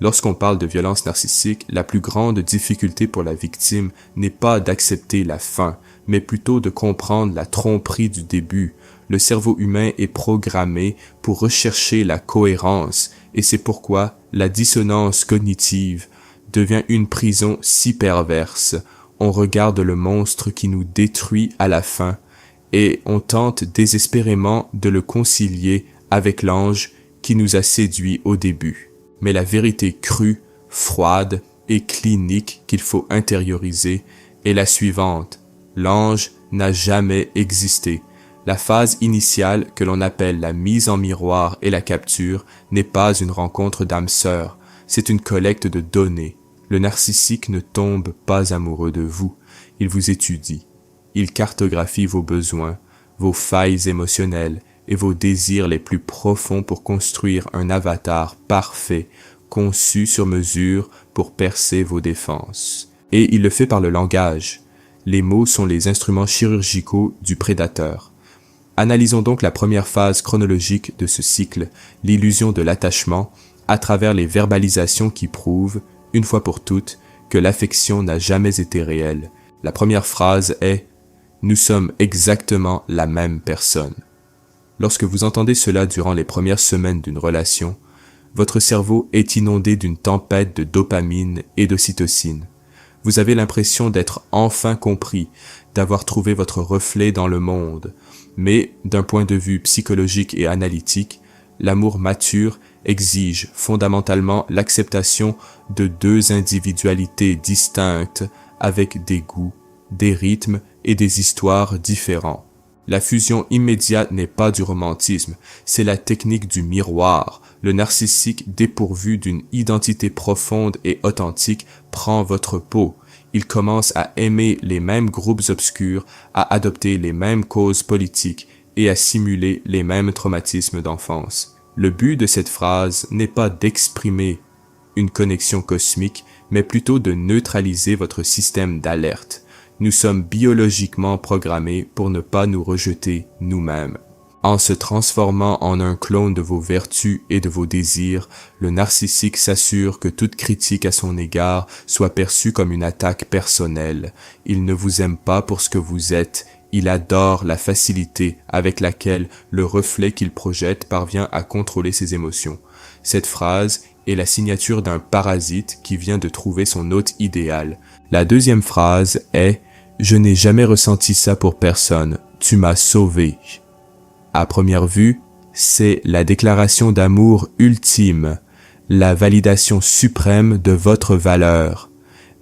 Lorsqu'on parle de violence narcissique, la plus grande difficulté pour la victime n'est pas d'accepter la fin, mais plutôt de comprendre la tromperie du début. Le cerveau humain est programmé pour rechercher la cohérence, et c'est pourquoi la dissonance cognitive devient une prison si perverse. On regarde le monstre qui nous détruit à la fin, et on tente désespérément de le concilier avec l'ange qui nous a séduits au début. Mais la vérité crue, froide et clinique qu'il faut intérioriser est la suivante. L'ange n'a jamais existé. La phase initiale que l'on appelle la mise en miroir et la capture n'est pas une rencontre d'âmes sœurs, c'est une collecte de données. Le narcissique ne tombe pas amoureux de vous, il vous étudie. Il cartographie vos besoins, vos failles émotionnelles et vos désirs les plus profonds pour construire un avatar parfait, conçu sur mesure pour percer vos défenses. Et il le fait par le langage. Les mots sont les instruments chirurgicaux du prédateur. Analysons donc la première phase chronologique de ce cycle, l'illusion de l'attachement, à travers les verbalisations qui prouvent, une fois pour toutes, que l'affection n'a jamais été réelle. La première phrase est « Nous sommes exactement la même personne ». Lorsque vous entendez cela durant les premières semaines d'une relation, votre cerveau est inondé d'une tempête de dopamine et d'ocytocine. Vous avez l'impression d'être enfin compris, d'avoir trouvé votre reflet dans le monde. Mais, d'un point de vue psychologique et analytique, l'amour mature exige fondamentalement l'acceptation de deux individualités distinctes avec des goûts, des rythmes et des histoires différents. La fusion immédiate n'est pas du romantisme, c'est la technique du miroir. Le narcissique dépourvu d'une identité profonde et authentique prend votre peau. Il commence à aimer les mêmes groupes obscurs, à adopter les mêmes causes politiques et à simuler les mêmes traumatismes d'enfance. Le but de cette phrase n'est pas d'exprimer une connexion cosmique, mais plutôt de neutraliser votre système d'alerte. Nous sommes biologiquement programmés pour ne pas nous rejeter nous-mêmes. En se transformant en un clone de vos vertus et de vos désirs, le narcissique s'assure que toute critique à son égard soit perçue comme une attaque personnelle. Il ne vous aime pas pour ce que vous êtes, il adore la facilité avec laquelle le reflet qu'il projette parvient à contrôler ses émotions. Cette phrase est la signature d'un parasite qui vient de trouver son hôte idéal. La deuxième phrase est « Je n'ai jamais ressenti ça pour personne, tu m'as sauvé ». À première vue, c'est la déclaration d'amour ultime, la validation suprême de votre valeur.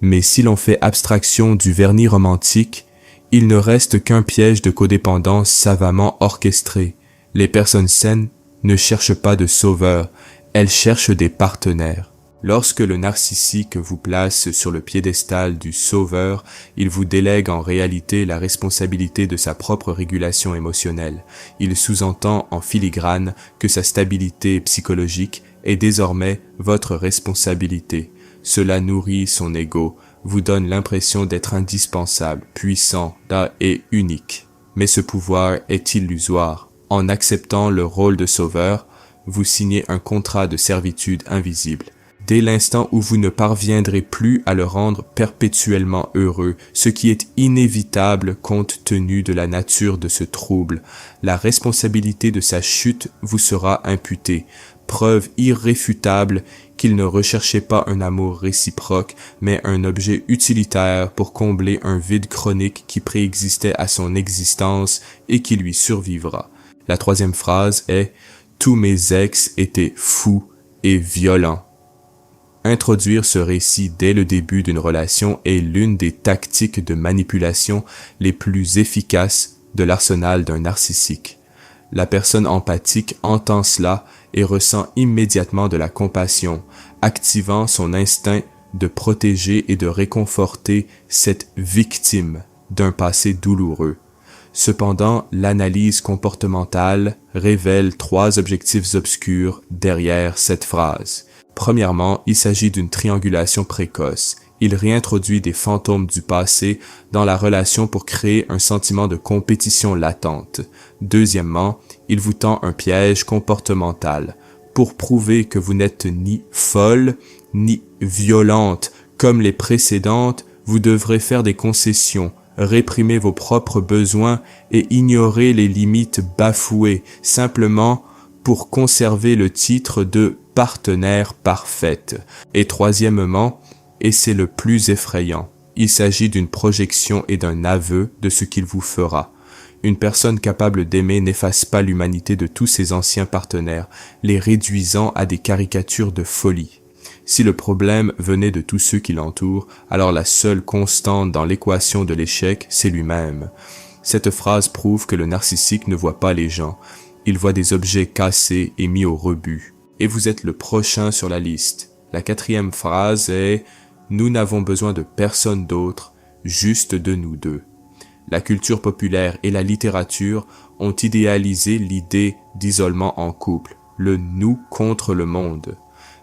Mais si l'on fait abstraction du vernis romantique, il ne reste qu'un piège de codépendance savamment orchestré. Les personnes saines ne cherchent pas de sauveurs, elles cherchent des partenaires. Lorsque le narcissique vous place sur le piédestal du sauveur, il vous délègue en réalité la responsabilité de sa propre régulation émotionnelle. Il sous-entend en filigrane que sa stabilité psychologique est désormais votre responsabilité. Cela nourrit son ego, vous donne l'impression d'être indispensable, puissant et unique. Mais ce pouvoir est illusoire. En acceptant le rôle de sauveur, vous signez un contrat de servitude invisible. Dès l'instant où vous ne parviendrez plus à le rendre perpétuellement heureux, ce qui est inévitable compte tenu de la nature de ce trouble, la responsabilité de sa chute vous sera imputée, preuve irréfutable qu'il ne recherchait pas un amour réciproque, mais un objet utilitaire pour combler un vide chronique qui préexistait à son existence et qui lui survivra. La troisième phrase est « Tous mes ex étaient fous et violents ». Introduire ce récit dès le début d'une relation est l'une des tactiques de manipulation les plus efficaces de l'arsenal d'un narcissique. La personne empathique entend cela et ressent immédiatement de la compassion, activant son instinct de protéger et de réconforter cette victime d'un passé douloureux. Cependant, l'analyse comportementale révèle trois objectifs obscurs derrière cette phrase. Premièrement, il s'agit d'une triangulation précoce. Il réintroduit des fantômes du passé dans la relation pour créer un sentiment de compétition latente. Deuxièmement, il vous tend un piège comportemental. Pour prouver que vous n'êtes ni folle, ni violente comme les précédentes, vous devrez faire des concessions, réprimer vos propres besoins et ignorer les limites bafouées, simplement pour conserver le titre de partenaire parfaite. Et troisièmement, et c'est le plus effrayant, il s'agit d'une projection et d'un aveu de ce qu'il vous fera. Une personne capable d'aimer n'efface pas l'humanité de tous ses anciens partenaires, les réduisant à des caricatures de folie. Si le problème venait de tous ceux qui l'entourent, alors la seule constante dans l'équation de l'échec, c'est lui-même. Cette phrase prouve que le narcissique ne voit pas les gens. Il voit des objets cassés et mis au rebut. Et vous êtes le prochain sur la liste. La quatrième phrase est « Nous n'avons besoin de personne d'autre, juste de nous deux ». La culture populaire et la littérature ont idéalisé l'idée d'isolement en couple, le nous contre le monde.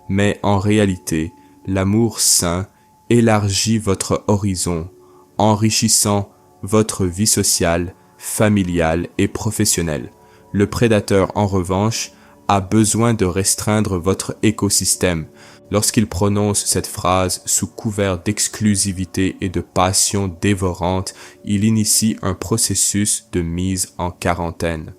Mais en réalité, l'amour sain élargit votre horizon, enrichissant votre vie sociale, familiale et professionnelle. Le prédateur, en revanche, a besoin de restreindre votre écosystème. Lorsqu'il prononce cette phrase sous couvert d'exclusivité et de passion dévorante, il initie un processus de mise en quarantaine.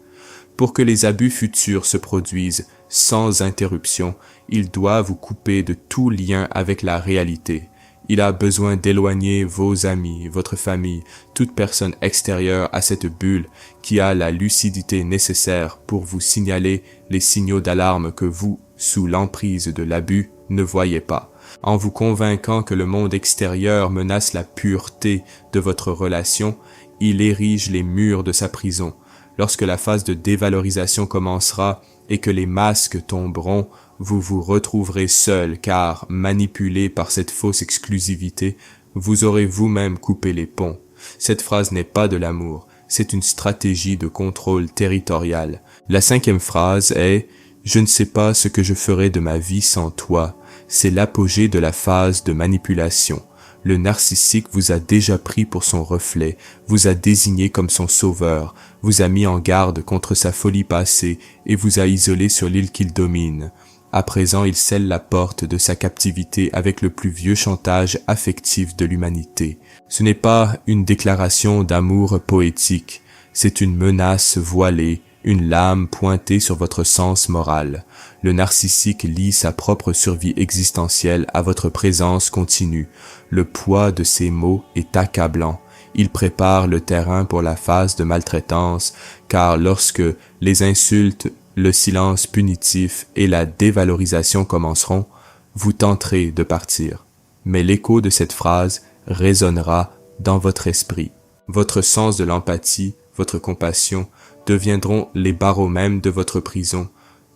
Pour que les abus futurs se produisent sans interruption, il doit vous couper de tout lien avec la réalité. Il a besoin d'éloigner vos amis, votre famille, toute personne extérieure à cette bulle qui a la lucidité nécessaire pour vous signaler les signaux d'alarme que vous, sous l'emprise de l'abus, ne voyez pas. En vous convainquant que le monde extérieur menace la pureté de votre relation, il érige les murs de sa prison. Lorsque la phase de dévalorisation commencera et que les masques tomberont, vous vous retrouverez seul car, manipulé par cette fausse exclusivité, vous aurez vous-même coupé les ponts. Cette phrase n'est pas de l'amour, c'est une stratégie de contrôle territorial. La cinquième phrase est « Je ne sais pas ce que je ferais de ma vie sans toi ». C'est l'apogée de la phase de manipulation. Le narcissique vous a déjà pris pour son reflet, vous a désigné comme son sauveur, vous a mis en garde contre sa folie passée et vous a isolé sur l'île qu'il domine. À présent, il scelle la porte de sa captivité avec le plus vieux chantage affectif de l'humanité. Ce n'est pas une déclaration d'amour poétique, c'est une menace voilée, une lame pointée sur votre sens moral. Le narcissique lie sa propre survie existentielle à votre présence continue. Le poids de ces mots est accablant. Il prépare le terrain pour la phase de maltraitance, car lorsque les insultes, le silence punitif et la dévalorisation commenceront, vous tenterez de partir. Mais l'écho de cette phrase résonnera dans votre esprit. Votre sens de l'empathie, votre compassion, deviendront les barreaux mêmes de votre prison.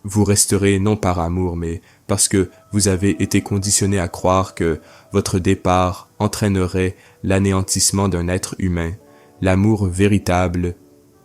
Vous resterez non par amour, mais parce que vous avez été conditionné à croire que votre départ entraînerait l'anéantissement d'un être humain. L'amour véritable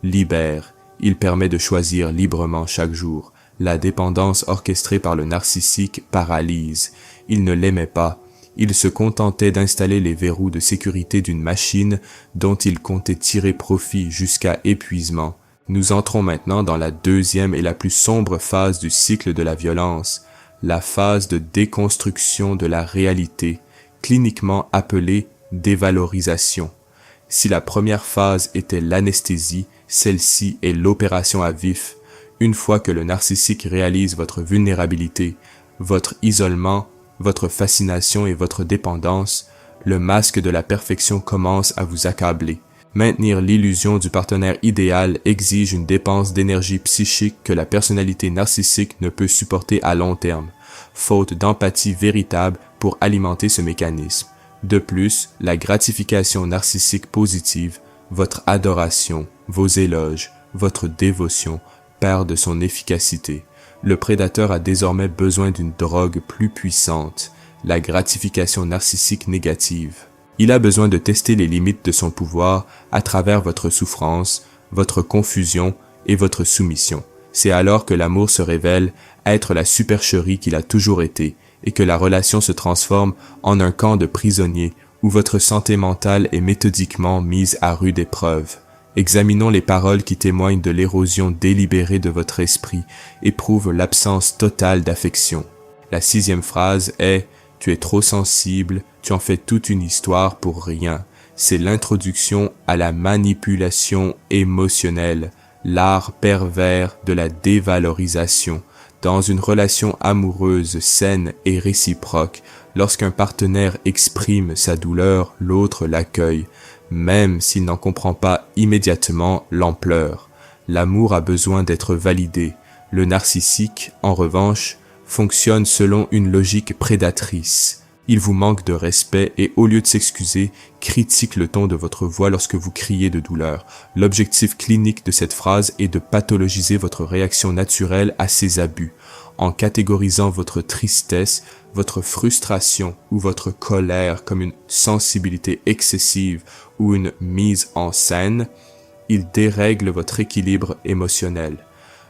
libère. Il permet de choisir librement chaque jour. La dépendance orchestrée par le narcissique paralyse. Il ne l'aimait pas. Il se contentait d'installer les verrous de sécurité d'une machine dont il comptait tirer profit jusqu'à épuisement. Nous entrons maintenant dans la deuxième et la plus sombre phase du cycle de la violence, la phase de déconstruction de la réalité, cliniquement appelée dévalorisation. Si la première phase était l'anesthésie, celle-ci est l'opération à vif. Une fois que le narcissique réalise votre vulnérabilité, votre isolement, votre fascination et votre dépendance, le masque de la perfection commence à vous accabler. Maintenir l'illusion du partenaire idéal exige une dépense d'énergie psychique que la personnalité narcissique ne peut supporter à long terme, faute d'empathie véritable pour alimenter ce mécanisme. De plus, la gratification narcissique positive, votre adoration, vos éloges, votre dévotion perdent son efficacité. Le prédateur a désormais besoin d'une drogue plus puissante, la gratification narcissique négative. Il a besoin de tester les limites de son pouvoir à travers votre souffrance, votre confusion et votre soumission. C'est alors que l'amour se révèle être la supercherie qu'il a toujours été et que la relation se transforme en un camp de prisonniers où votre santé mentale est méthodiquement mise à rude épreuve. Examinons les paroles qui témoignent de l'érosion délibérée de votre esprit et prouvent l'absence totale d'affection. La 6e phrase est « Tu es trop sensible, tu en fais toute une histoire pour rien ». C'est l'introduction à la manipulation émotionnelle, l'art pervers de la dévalorisation. Dans une relation amoureuse saine et réciproque, lorsqu'un partenaire exprime sa douleur, l'autre l'accueille, même s'il n'en comprend pas immédiatement l'ampleur. L'amour a besoin d'être validé. Le narcissique, en revanche, fonctionne selon une logique prédatrice. Il vous manque de respect et au lieu de s'excuser, critique le ton de votre voix lorsque vous criez de douleur. L'objectif clinique de cette phrase est de pathologiser votre réaction naturelle à ces abus. En catégorisant votre tristesse, votre frustration ou votre colère comme une sensibilité excessive ou une mise en scène, il dérègle votre équilibre émotionnel.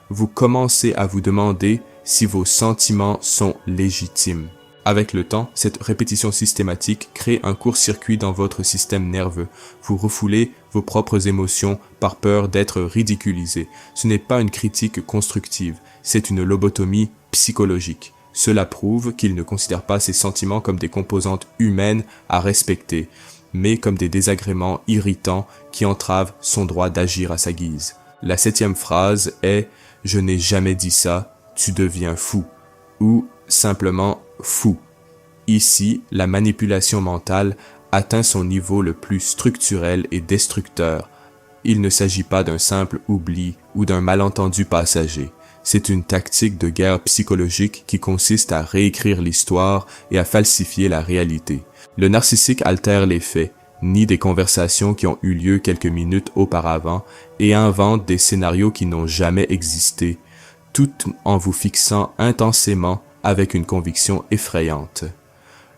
Vous commencez à vous demander si vos sentiments sont légitimes. Avec le temps, cette répétition systématique crée un court-circuit dans votre système nerveux. Vous refoulez vos propres émotions par peur d'être ridiculisé. Ce n'est pas une critique constructive, c'est une lobotomie psychologique. Cela prouve qu'il ne considère pas ses sentiments comme des composantes humaines à respecter, mais comme des désagréments irritants qui entravent son droit d'agir à sa guise. La 7e phrase est « Je n'ai jamais dit ça, tu deviens fou » ou simplement fou. Ici, la manipulation mentale atteint son niveau le plus structurel et destructeur. Il ne s'agit pas d'un simple oubli ou d'un malentendu passager. C'est une tactique de guerre psychologique qui consiste à réécrire l'histoire et à falsifier la réalité. Le narcissique altère les faits, nie des conversations qui ont eu lieu quelques minutes auparavant et invente des scénarios qui n'ont jamais existé, tout en vous fixant intensément avec une conviction effrayante.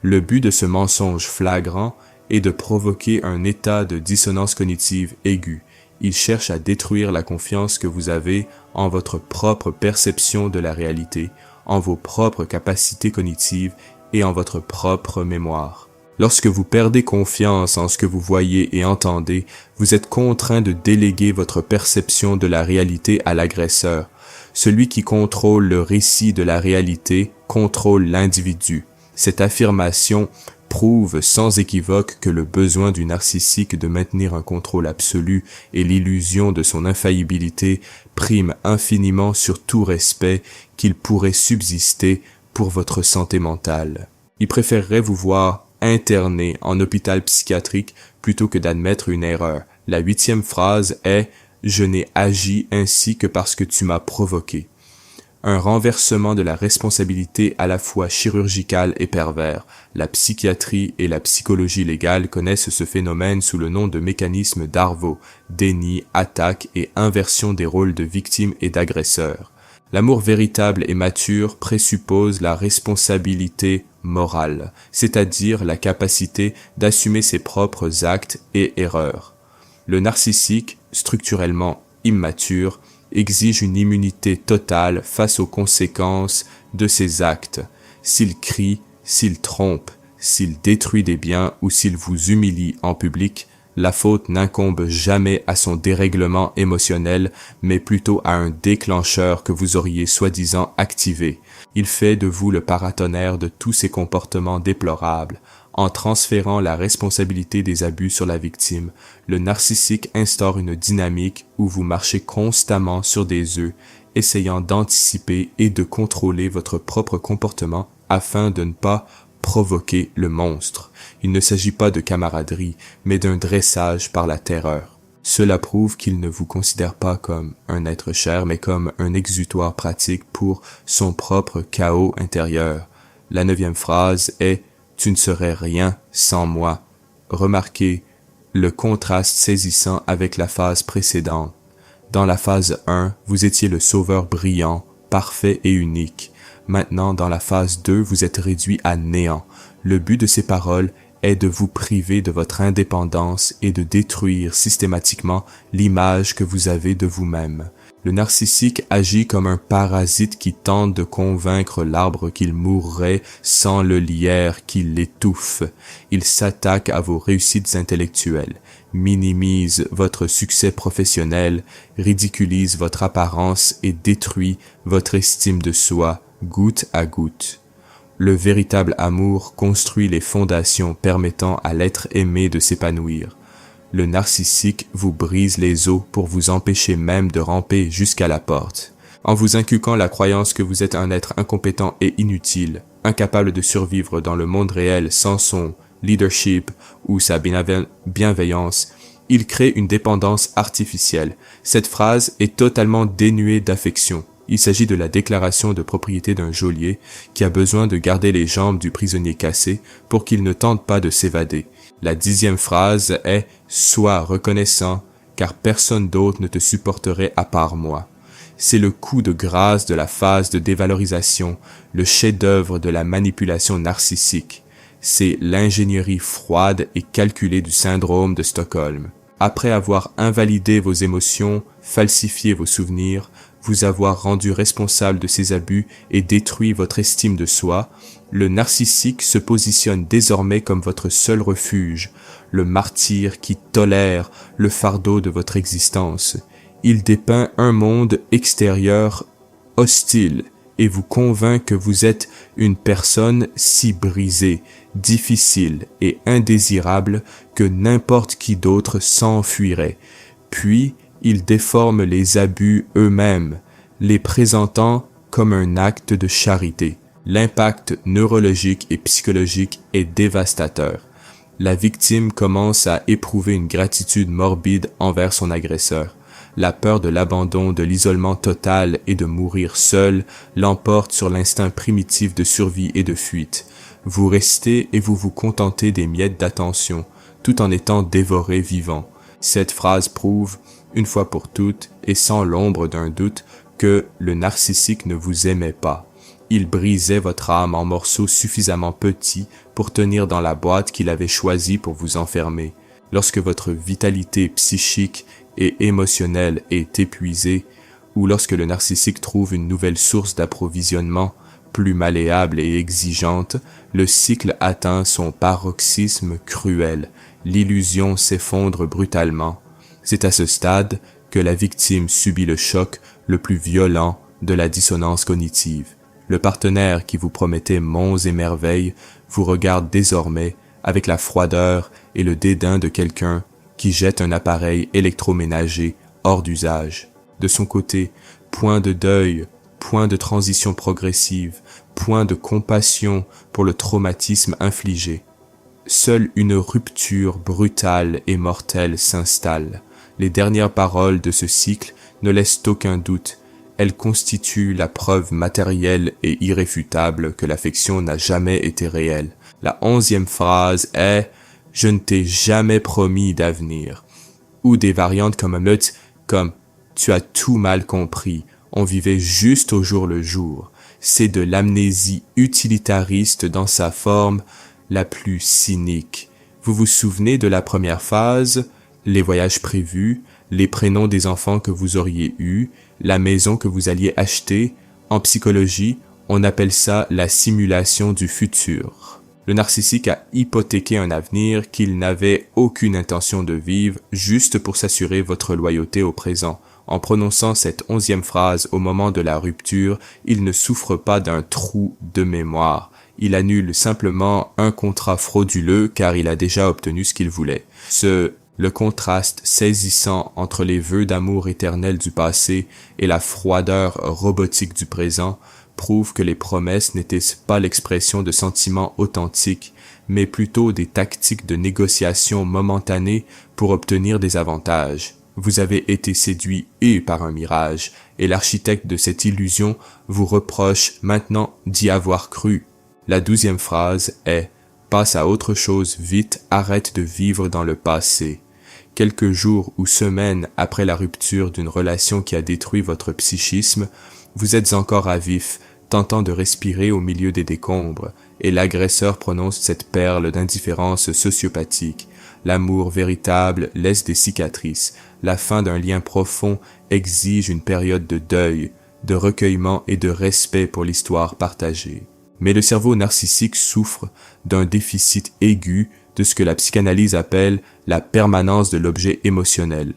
Le but de ce mensonge flagrant est de provoquer un état de dissonance cognitive aiguë. Il cherche à détruire la confiance que vous avez en votre propre perception de la réalité, en vos propres capacités cognitives et en votre propre mémoire. Lorsque vous perdez confiance en ce que vous voyez et entendez, vous êtes contraint de déléguer votre perception de la réalité à l'agresseur. Celui qui contrôle le récit de la réalité contrôle l'individu. Cette affirmation prouve sans équivoque que le besoin du narcissique de maintenir un contrôle absolu et l'illusion de son infaillibilité priment infiniment sur tout respect qu'il pourrait subsister pour votre santé mentale. Il préférerait vous voir interné en hôpital psychiatrique plutôt que d'admettre une erreur. La 8e phrase est « Je n'ai agi ainsi que parce que tu m'as provoqué ». Un renversement de la responsabilité à la fois chirurgicale et pervers. La psychiatrie et la psychologie légale connaissent ce phénomène sous le nom de mécanisme Darveau, déni, attaque et inversion des rôles de victime et d'agresseur. L'amour véritable et mature présuppose la responsabilité morale, c'est-à-dire la capacité d'assumer ses propres actes et erreurs. Le narcissique, structurellement immature, exige une immunité totale face aux conséquences de ses actes. S'il crie, s'il trompe, s'il détruit des biens ou s'il vous humilie en public, la faute n'incombe jamais à son dérèglement émotionnel, mais plutôt à un déclencheur que vous auriez soi-disant activé. Il fait de vous le paratonnerre de tous ces comportements déplorables. En transférant la responsabilité des abus sur la victime, le narcissique instaure une dynamique où vous marchez constamment sur des œufs, essayant d'anticiper et de contrôler votre propre comportement afin de ne pas provoquer le monstre. Il ne s'agit pas de camaraderie, mais d'un dressage par la terreur. Cela prouve qu'il ne vous considère pas comme un être cher, mais comme un exutoire pratique pour son propre chaos intérieur. La 9e phrase est « Tu ne serais rien sans moi ». Remarquez le contraste saisissant avec la phase précédente. Dans la phase 1, vous étiez le sauveur brillant, parfait et unique. Maintenant, dans la phase 2, vous êtes réduit à néant. Le but de ces paroles est de vous priver de votre indépendance et de détruire systématiquement l'image que vous avez de vous-même. Le narcissique agit comme un parasite qui tente de convaincre l'arbre qu'il mourrait sans le lierre qui l'étouffe. Il s'attaque à vos réussites intellectuelles, minimise votre succès professionnel, ridiculise votre apparence et détruit votre estime de soi goutte à goutte. Le véritable amour construit les fondations permettant à l'être aimé de s'épanouir. Le narcissique vous brise les os pour vous empêcher même de ramper jusqu'à la porte. En vous inculquant la croyance que vous êtes un être incompétent et inutile, incapable de survivre dans le monde réel sans son leadership ou sa bienveillance, il crée une dépendance artificielle. Cette phrase est totalement dénuée d'affection. Il s'agit de la déclaration de propriété d'un geôlier qui a besoin de garder les jambes du prisonnier cassées pour qu'il ne tente pas de s'évader. La 10e phrase est « Sois reconnaissant, car personne d'autre ne te supporterait à part moi ». C'est le coup de grâce de la phase de dévalorisation, le chef-d'œuvre de la manipulation narcissique. C'est l'ingénierie froide et calculée du syndrome de Stockholm. Après avoir invalidé vos émotions, falsifié vos souvenirs, vous avoir rendu responsable de ces abus et détruit votre estime de soi, le narcissique se positionne désormais comme votre seul refuge, le martyr qui tolère le fardeau de votre existence. Il dépeint un monde extérieur hostile et vous convainc que vous êtes une personne si brisée, difficile et indésirable que n'importe qui d'autre s'enfuirait. Puis, il déforme les abus eux-mêmes, les présentant comme un acte de charité. L'impact neurologique et psychologique est dévastateur. La victime commence à éprouver une gratitude morbide envers son agresseur. La peur de l'abandon, de l'isolement total et de mourir seul l'emporte sur l'instinct primitif de survie et de fuite. Vous restez et vous vous contentez des miettes d'attention, tout en étant dévoré vivant. Cette phrase prouve, une fois pour toutes et sans l'ombre d'un doute, que le narcissique ne vous aimait pas. Il brisait votre âme en morceaux suffisamment petits pour tenir dans la boîte qu'il avait choisie pour vous enfermer. Lorsque votre vitalité psychique et émotionnelle est épuisée, ou lorsque le narcissique trouve une nouvelle source d'approvisionnement, plus malléable et exigeante, le cycle atteint son paroxysme cruel. L'illusion s'effondre brutalement. C'est à ce stade que la victime subit le choc le plus violent de la dissonance cognitive. Le partenaire qui vous promettait monts et merveilles vous regarde désormais avec la froideur et le dédain de quelqu'un qui jette un appareil électroménager hors d'usage. De son côté, point de deuil, point de transition progressive, point de compassion pour le traumatisme infligé. Seule une rupture brutale et mortelle s'installe. Les dernières paroles de ce cycle ne laissent aucun doute. Elles constituent la preuve matérielle et irréfutable que l'affection n'a jamais été réelle. La 11e phrase est « Je ne t'ai jamais promis d'avenir » ou des variantes comme meute comme « Tu as tout mal compris, on vivait juste au jour le jour ». C'est de l'amnésie utilitariste dans sa forme la plus cynique. Vous vous souvenez de la première phase, les voyages prévus, les prénoms des enfants que vous auriez eus, la maison que vous alliez acheter. En psychologie, on appelle ça la simulation du futur. Le narcissique a hypothéqué un avenir qu'il n'avait aucune intention de vivre juste pour s'assurer votre loyauté au présent. En prononçant cette 11e phrase au moment de la rupture, il ne souffre pas d'un trou de mémoire. Il annule simplement un contrat frauduleux car il a déjà obtenu ce qu'il voulait. Le contraste saisissant entre les vœux d'amour éternel du passé et la froideur robotique du présent prouve que les promesses n'étaient pas l'expression de sentiments authentiques, mais plutôt des tactiques de négociation momentanées pour obtenir des avantages. Vous avez été séduit par un mirage, et l'architecte de cette illusion vous reproche maintenant d'y avoir cru. La 12e phrase est « Passe à autre chose vite, arrête de vivre dans le passé ». Quelques jours ou semaines après la rupture d'une relation qui a détruit votre psychisme, vous êtes encore à vif, tentant de respirer au milieu des décombres, et l'agresseur prononce cette perle d'indifférence sociopathique. L'amour véritable laisse des cicatrices. La fin d'un lien profond exige une période de deuil, de recueillement et de respect pour l'histoire partagée. Mais le cerveau narcissique souffre d'un déficit aigu de ce que la psychanalyse appelle la permanence de l'objet émotionnel.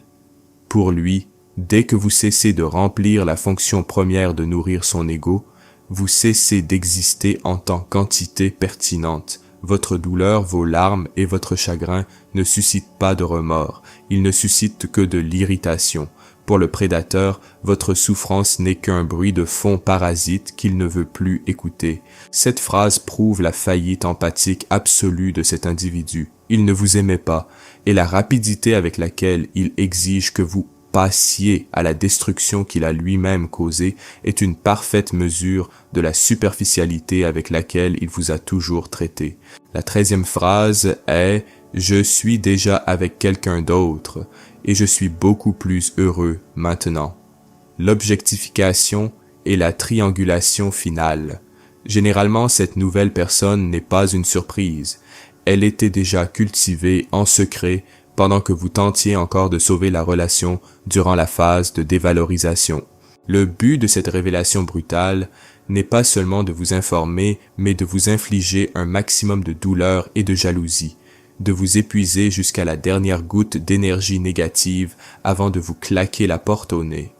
Pour lui, dès que vous cessez de remplir la fonction première de nourrir son ego, vous cessez d'exister en tant qu'entité pertinente. Votre douleur, vos larmes et votre chagrin ne suscitent pas de remords, ils ne suscitent que de l'irritation. Pour le prédateur, votre souffrance n'est qu'un bruit de fond parasite qu'il ne veut plus écouter. Cette phrase prouve la faillite empathique absolue de cet individu. Il ne vous aimait pas, et la rapidité avec laquelle il exige que vous passiez à la destruction qu'il a lui-même causée est une parfaite mesure de la superficialité avec laquelle il vous a toujours traité. La 13e phrase est « Je suis déjà avec quelqu'un d'autre et je suis beaucoup plus heureux maintenant ». L'objectification et la triangulation finale. Généralement, cette nouvelle personne n'est pas une surprise. Elle était déjà cultivée en secret pendant que vous tentiez encore de sauver la relation durant la phase de dévalorisation. Le but de cette révélation brutale n'est pas seulement de vous informer, mais de vous infliger un maximum de douleur et de jalousie, de vous épuiser jusqu'à la dernière goutte d'énergie négative avant de vous claquer la porte au nez.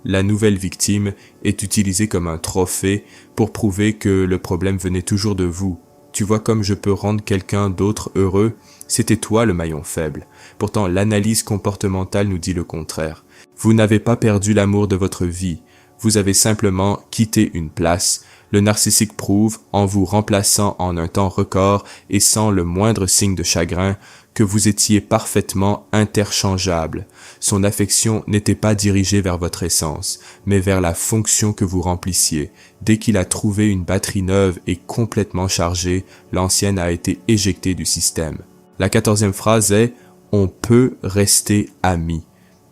La nouvelle victime est utilisée comme un trophée pour prouver que le problème venait toujours de vous. Tu vois comme je peux rendre quelqu'un d'autre heureux, c'était toi le maillon faible. Pourtant, l'analyse comportementale nous dit le contraire. Vous n'avez pas perdu l'amour de votre vie, vous avez simplement quitté une place. Le narcissique prouve, en vous remplaçant en un temps record et sans le moindre signe de chagrin, que vous étiez parfaitement interchangeable. Son affection n'était pas dirigée vers votre essence, mais vers la fonction que vous remplissiez. Dès qu'il a trouvé une batterie neuve et complètement chargée, l'ancienne a été éjectée du système. La 14e phrase est « On peut rester amis ».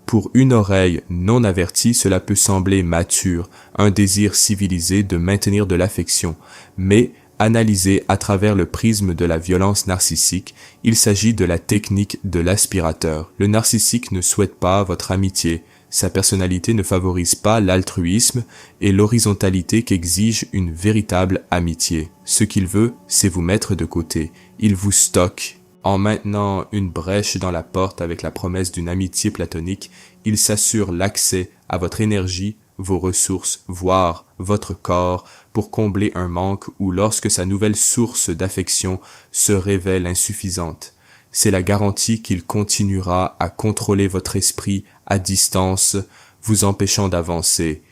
Pour une oreille non avertie, cela peut sembler mature, un désir civilisé de maintenir de l'affection, mais analysé à travers le prisme de la violence narcissique, il s'agit de la technique de l'aspirateur. Le narcissique ne souhaite pas votre amitié, sa personnalité ne favorise pas l'altruisme et l'horizontalité qu'exige une véritable amitié. Ce qu'il veut, c'est vous mettre de côté, il vous stocke. En maintenant une brèche dans la porte avec la promesse d'une amitié platonique, il s'assure l'accès à votre énergie, vos ressources, voire votre corps, pour combler un manque ou lorsque sa nouvelle source d'affection se révèle insuffisante. C'est la garantie qu'il continuera à contrôler votre esprit à distance, vous empêchant d'avancer.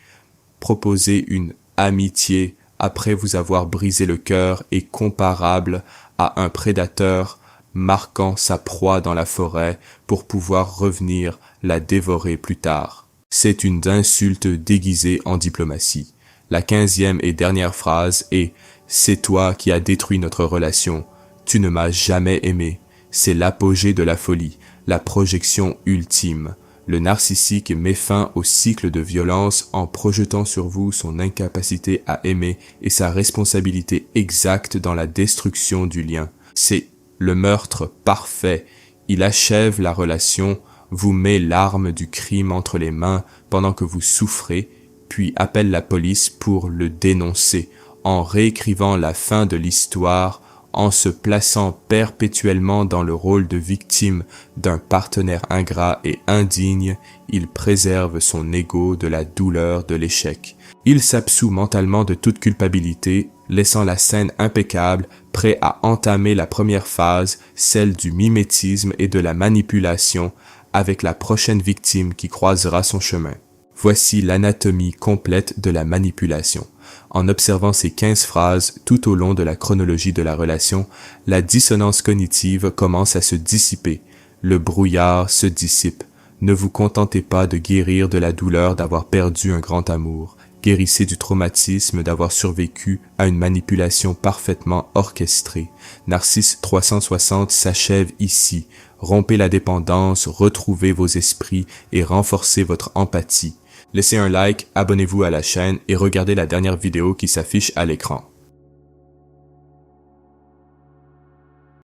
Proposer une amitié après vous avoir brisé le cœur est comparable à un prédateur marquant sa proie dans la forêt pour pouvoir revenir la dévorer plus tard. C'est une insulte déguisée en diplomatie. La 15e et dernière phrase est « C'est toi qui as détruit notre relation. Tu ne m'as jamais aimé. » C'est l'apogée de la folie, la projection ultime. Le narcissique met fin au cycle de violence en projetant sur vous son incapacité à aimer et sa responsabilité exacte dans la destruction du lien. C'est le meurtre parfait. Il achève la relation, vous met l'arme du crime entre les mains pendant que vous souffrez, puis appelle la police pour le dénoncer, en réécrivant la fin de l'histoire, en se plaçant perpétuellement dans le rôle de victime d'un partenaire ingrat et indigne, il préserve son ego de la douleur de l'échec. Il s'absout mentalement de toute culpabilité, laissant la scène impeccable, prêt à entamer la première phase, celle du mimétisme et de la manipulation, avec la prochaine victime qui croisera son chemin. Voici l'anatomie complète de la manipulation. En observant ces 15 phrases tout au long de la chronologie de la relation, la dissonance cognitive commence à se dissiper. Le brouillard se dissipe. Ne vous contentez pas de guérir de la douleur d'avoir perdu un grand amour. Guérissez du traumatisme d'avoir survécu à une manipulation parfaitement orchestrée. Narcisse 360 s'achève ici. Rompez la dépendance, retrouvez vos esprits et renforcez votre empathie. Laissez un like, abonnez-vous à la chaîne et regardez la dernière vidéo qui s'affiche à l'écran.